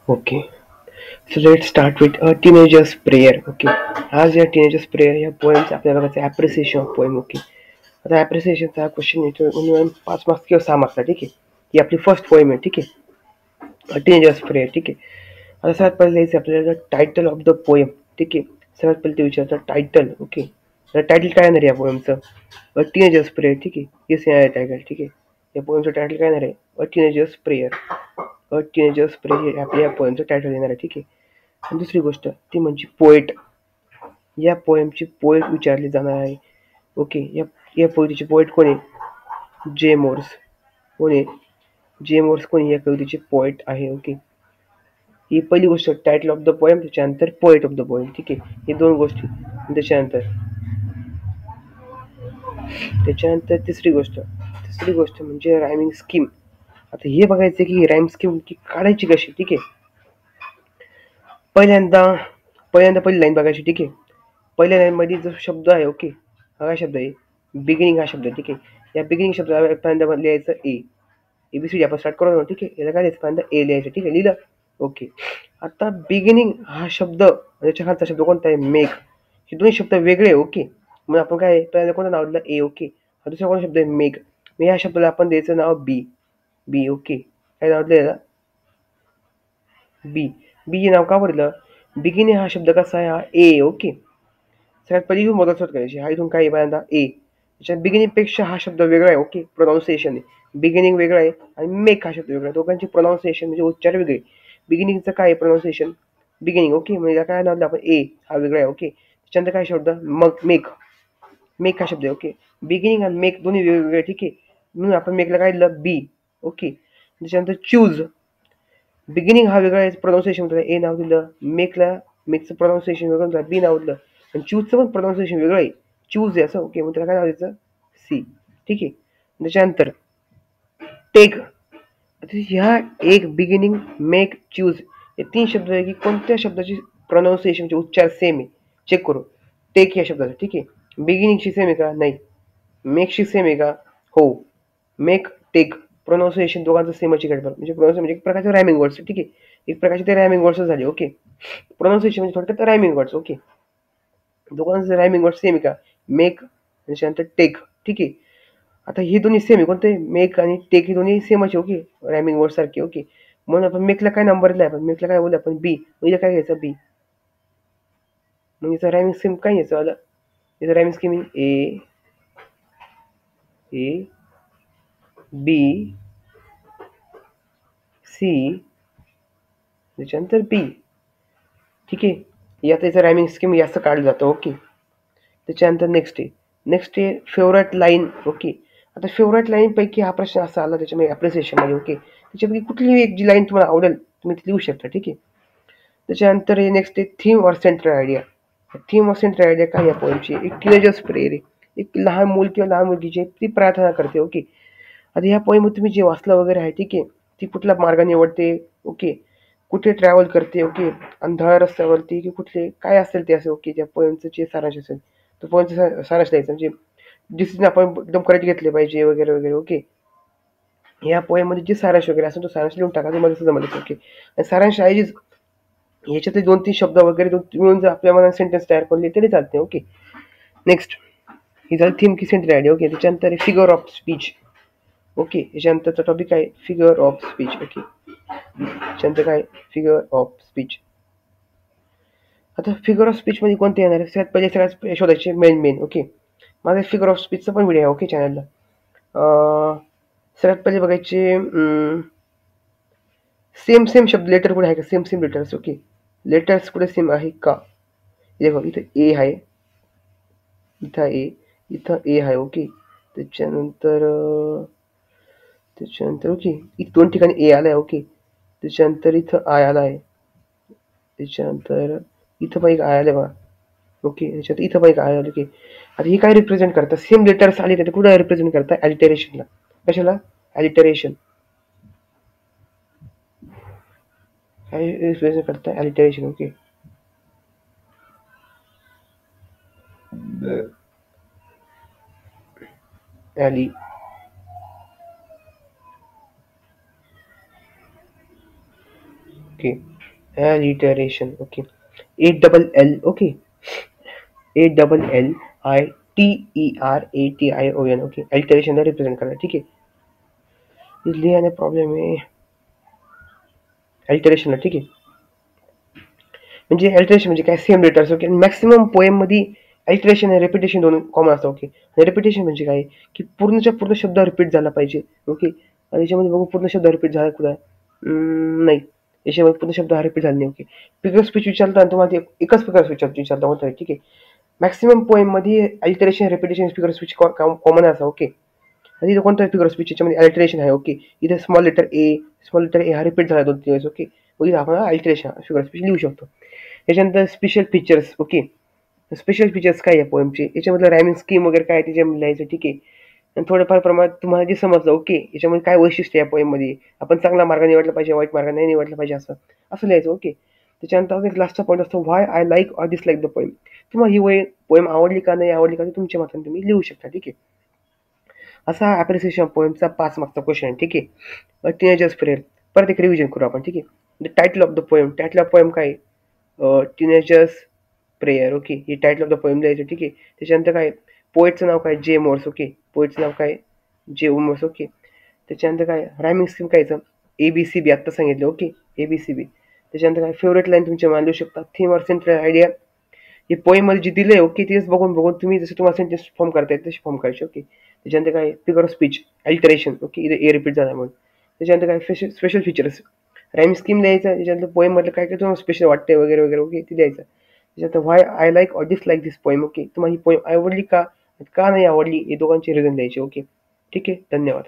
Okay, so let's start with a teenager's prayer. Okay, आज या teenager's prayer या poems आपल्याला बघायचं appreciation of poem. Okay, आता appreciationचा हा क्वेश्चन येतो मिनिमम 5 मार्क्स किंवा 6 मार्क्सला. ठीक आहे, ही आपली फर्स्ट पोएम आहे. ठीक आहे, टीनेजर्स प्रेयर. ठीक आहे, आता सर्वात पहिले यायचं आपल्याला टायटल ऑफ द पोएम. ठीक आहे, सर्वात पहिले ते विचारतं टायटल. ओके, तर टायटल काय येणार आहे या पोएमचं? Teenagers prayer. ठीक आहे, येस येणार आहे टायटल. ठीक आहे, या पोएमचं टायटल काय येणार आहे? Teenagers prayer. टीनेजर्स प्रेयर आपल्या या पोएमचं टायटल येणार आहे. ठीक आहे, आणि दुसरी गोष्ट ती म्हणजे पोएट. या पोएमची पोएट विचारली जाणार आहे. ओके, या या पोएटीचे पोएट कोण आहे? जे मोर्स. कोण आहे? जे मोर्स कोण आहे? या कवितेचे पोएट आहे. ओके, ही पहिली गोष्ट टायटल ऑफ द पोएम, त्याच्यानंतर पोएट ऑफ द पोएम. ठीक आहे, हे दोन गोष्टी. त्याच्यानंतर त्याच्यानंतर तिसरी गोष्ट म्हणजे रायमिंग स्कीम. आता हे बघायचं की राईम स्कीम की काढायची कशी. ठीक आहे, पहिल्यांदा पहिल्यांदा पहिली लाईन बघायची. ठीक आहे, पहिल्या लाईनमध्ये जो शब्द आहे. ओके, हा काय शब्द आहे? बिगिनिंग हा शब्द आहे. ठीक आहे, या बिगिनिंग शब्दाला पहिल्यांदा लिहायचं ए. एबीसीडी आपण स्टार्ट करू. ठीक आहे, याला काय लिहायचं? पहिल्यांदा ए लिहायचं. ठीक आहे, लिहिलं. ओके, आता बिगिनिंग हा शब्द त्याच्या खालचा शब्द कोणता आहे? मेक. हे दोन्ही शब्द वेगळे आहे. ओके, मग आपण काय पहिल्यांदा कोणतं नाव दिलं? ए. ओके, हा दुसरा कोणता शब्द आहे? मेक. मग या शब्दाला आपण द्यायचं नाव बी. बी. ओके, काय नाव दिलं याला? बी. बी हे नाव का बरं? बिगिनिंग हा शब्द कसा आहे? हा ए. ओके, सगळ्यात पहिली ही मदत करायची. हा इथून काय आहे? पहिल्यांदा ए. त्याच्यात बिगिनिंग पेक्षा हा शब्द वेगळा आहे. ओके, प्रोनाऊन्सिएशन आहे. बिगिनिंग वेगळा आहे आणि मेक हा शब्द वेगळा आहे. दोघांची प्रोनाऊन्सिएशन म्हणजे उच्चार वेगळे. बिगिनिंगचं काय आहे प्रोनाऊन्सिएशन? बिगिनिंग. ओके, म्हणजे काय नाव आपण ए हा वेगळा आहे. ओके, त्याच्यानंतर काय शब्द? मग मेक. मेक हा शब्द आहे. ओके, बिगिनिंग आणि मेक दोन्ही वेगवेगळे. ठीक आहे, म्हणून आपण मेकला काय दिलं? बी. ओके, त्याच्यानंतर चूज. बिगिनिंग हा वेगळा आहे, प्रोनाऊन्सिएशन त्याला ए नाव दिलं. मेकचं प्रोनाऊन्सिएशन वेगळं बी नाव दिलं. आणि चूजचं पण प्रोनाऊन्सिएशन वेगळं आहे. चूज आहे असं. ओके, मग त्याला काय नाव द्यायचं? सी. ठीक आहे, त्याच्यानंतर टेक. आता ह्या एक बिगिनिंग, मेक, चूज हे तीन शब्द आहे की कोणत्या शब्दाची प्रोनाऊन्सिएशन उच्चार सेम आहे? चेक करू. टेक या शब्दाचा. ठीक आहे, बिगिनिंगशी सेम आहे का? नाही. मेकशी सेम आहे का? हो. मेक, टेक प्रोनाऊन्सिएशन दोघांचं सेमच आहे. म्हणजे प्रोनाऊन्सिएशन म्हणजे एक प्रकारचे रायमिंग वर्ड्स. ठीक आहे, एक प्रकारचे ते रायमिंग वर्ड्स झाले. ओके, प्रोनाऊन्सिएशन म्हणजे थोडक्यात रायमिंग वर्ड्स. ओके, दोघांचं रायमिंग वर्ड सेम आहे का? मेक त्याच्यानंतर टेक. ठीक आहे, आता हे दोन्ही सेम आहे. कोणते? मेक आणि टेक हे दोन्ही सेमच आहे. ओके, रायमिंग वर्ड सारखे. ओके, म्हणून आपण मेकला काय नंबर दिला? आपण मेकला काय बोलू? आपण बी. म्हणजे काय घ्यायचं? बी. मग याचं रायमिंग स्कीम काय घ्यायचं आलं? याचं rhyming scheme A A B C त्याच्यानंतर बी. ठीक आहे, यात याचं रायमिंग स्कीम जास्त काढलं जातं. ओके, त्याच्यानंतर नेक्स्ट आहे फेवरेट लाईन. ओके, आता फेवरेट लाईन पैकी हा प्रश्न असा आला त्याच्यामध्ये ॲप्रिसिएशनमध्ये. ओके, त्याच्यापैकी कुठलीही एक जी लाईन तुम्हाला आवडेल तुम्ही ती लिहू शकता. ठीक आहे, त्याच्यानंतर नेक्स्ट आहे theme or central idea. Theme or central idea काय या पोएमची? एक टीनेजर्स प्रेयर आहे. एक लहान मूल किंवा लहान मुलगी जी ती प्रार्थना करते. ओके, आता ह्या पोएममध्ये तुम्ही जे वाचलं वगैरे आहे. ठीक आहे, ती कुठला मार्ग निवडते? ओके, कुठे ट्रॅव्हल करते? ओके, अंधार रस्त्यावरती की कुठले काय असेल ते असेल. ओके, त्या पोएमचं जे सारांश असेल तो पोएमचा सारांश द्यायचा. म्हणजे डिसिजन आपण एकदम करेक्ट घेतले पाहिजे वगैरे वगैरे. ओके, या पोएममध्ये जे सारांश वगैरे असेल तो सारांश लिहून टाका. तुम्हाला सुद्धा जमेल. ओके, आणि सारांश आहे ह्याच्यातले 2-3 शब्द वगैरे मिळून जर आपल्या मनात सेंटेन्स तयार करले तरी चालते. ओके, नेक्स्ट ही झाली थीम की सेंट्रल आयडिया. ओके, त्याच्यानंतर फिगर ऑफ स्पीच. ओके, याच्यानंतरचा टॉपिक आहे फिगर ऑफ स्पीच. ओके, त्याच्यानंतर काय? Figure of speech. आता फिगर ऑफ स्पीचमध्ये कोणते येणार आहे? सगळ्यात पहिले सगळ्यात शोधायचे मेन. ओके, माझा फिगर ऑफ स्पीचचा पण व्हिडिओ आहे. ओके, चॅनलला. सगळ्यात पहिले बघायचे सेम शब्द लेटर कुठे आहे का? Same letters. ओके, लेटर्स कुठे सेम आहे का? हे बघ, इथं ए आहे, इथं ए आहे. ओके, त्याच्यानंतर ओके इथं 2 ठिकाणी ए आलाय. ओके, त्याच्यानंतर इथं आय आला आहे. त्याच्यानंतर इथं पण एक आय आलं बघा. ओके, त्याच्यात इथं पण एक आय आलं. ओके, आता हे काय रिप्रेझेंट करतात? सेम लेटर्स आले तर कुठं रिप्रेझेंट करतात? ॲलिटरेशनला. कशाला? ॲलिटरेशन. काय रिप्रेझेंट करतात? Alliteration. Okay, ally okay, alliteration. Okay. A okay. ALLITERATION. Okay. Alteration represent करणार. ठीक आहे. लिहिण्यात प्रॉब्लेम आहे अल्टरेशनला. ठीक आहे. म्हणजे अल्टरेशन म्हणजे काय, सेम लेटर्स. ओके. मॅक्सिमम पोएममध्ये अल्टरेशन आणि रेपिटेशन दोन कॉमन असतं. ओके. आणि रेपिटेशन म्हणजे काय, की पूर्णच्या पूर्ण शब्द रिपीट झाला पाहिजे. ओके. आणि याच्यामध्ये बघू पूर्ण शब्द रिपीट झाला कुठं नाही. याच्यामध्ये पूर्ण शब्द हा रिपीट झाला नाही. ओके. फिगर स्पीच विचारता आणि तुम्हाला एकच फिगर स्पीच विचारता होतं. ठीक आहे. मॅक्सिमम पोएममध्ये alteration repetition figure speech common असं. ओके. आणि इथं कोणता फिगर स्पीच याच्यामध्ये अल्टरेशन आहे. ओके. इथे स्मॉल लेटर ए हा रिपीट झाला 2-3 वेळेस. ओके. मग इथं आपण अल्टरेशन फिगर स्पीच लिहू शकतो. याच्यानंतर special features. Okay. Special features काय आहे पोएमचे, याच्यामधलं रायमिंग स्कीम वगैरे काय त्याच्यामध्ये लिहायचं. ठीक आहे. आणि थोडंफार प्रमाणात तुम्हाला जे समजलं. ओके. याच्यामध्ये काय वैशिष्ट्य आहे पोएममध्ये, आपण चांगला मार्ग निवडला पाहिजे, वाईट मार्ग नाही निवडला पाहिजे, असं असं लिहायचं. ओके. त्याच्यानंतर एक लास्टचा पॉईंट असतो, why I like or dislike the poem. तुम्हाला ही पोएम आवडली का नाही आवडली का, ते तुमच्या मताने तुम्ही लिहू शकता. ठीक आहे. असा ॲप्रिसिएशन पोएमचा 5 मार्क्सचा क्वेश्चन आहे. ठीक आहे. Teenagers prayer. परत एक रिव्हिजन करू आपण. ठीक आहे. The title of the poem. Title of poem काय, टीनेजर्स प्रेयर. ओके. ही टायटल ऑफ द पोएम लिहायचं. ठीक आहे. त्याच्यानंतर काय, पोएटचं नाव काय, जे मोर्स. ओके. पोएटचं नाव काय, जे मोर्स. ओके. त्याच्यानंतर काय, रायमिंग स्कीम काय, ABCB आत्ता सांगितलं. ओके. ABCB. त्याच्यानंतर काय, फेवरेट लाईन तुमच्या मान लिहू शकता. थीम और सेंट्रल आयडिया. हे पोएममध्ये जे दिलंय. ओके. तेच बघून तुम्ही जसं तुम्हाला सेंटेन्स फॉर्म करता येत तसे फॉर्म करायचे. ओके. त्याच्यानंतर काय, figure of speech alteration. Okay. इथे ए रिपीट झाला म्हणून. त्याच्यानंतर काय, स्पेशल फीचर्स, राईम स्कीम लिहायचं. त्याच्यानंतर पोएम मधलं काय काय तुम्हाला स्पेशल वाटतंय वगैरे वगैरे. ओके. ते द्यायचं. त्याच्यानंतर why I like or dislike this poem. Okay. तुम्हाला ही पोएम आवडली का का नाही आवडली, हे दोघांचे रिझन द्यायचे. ओके. ठीक आहे. धन्यवाद.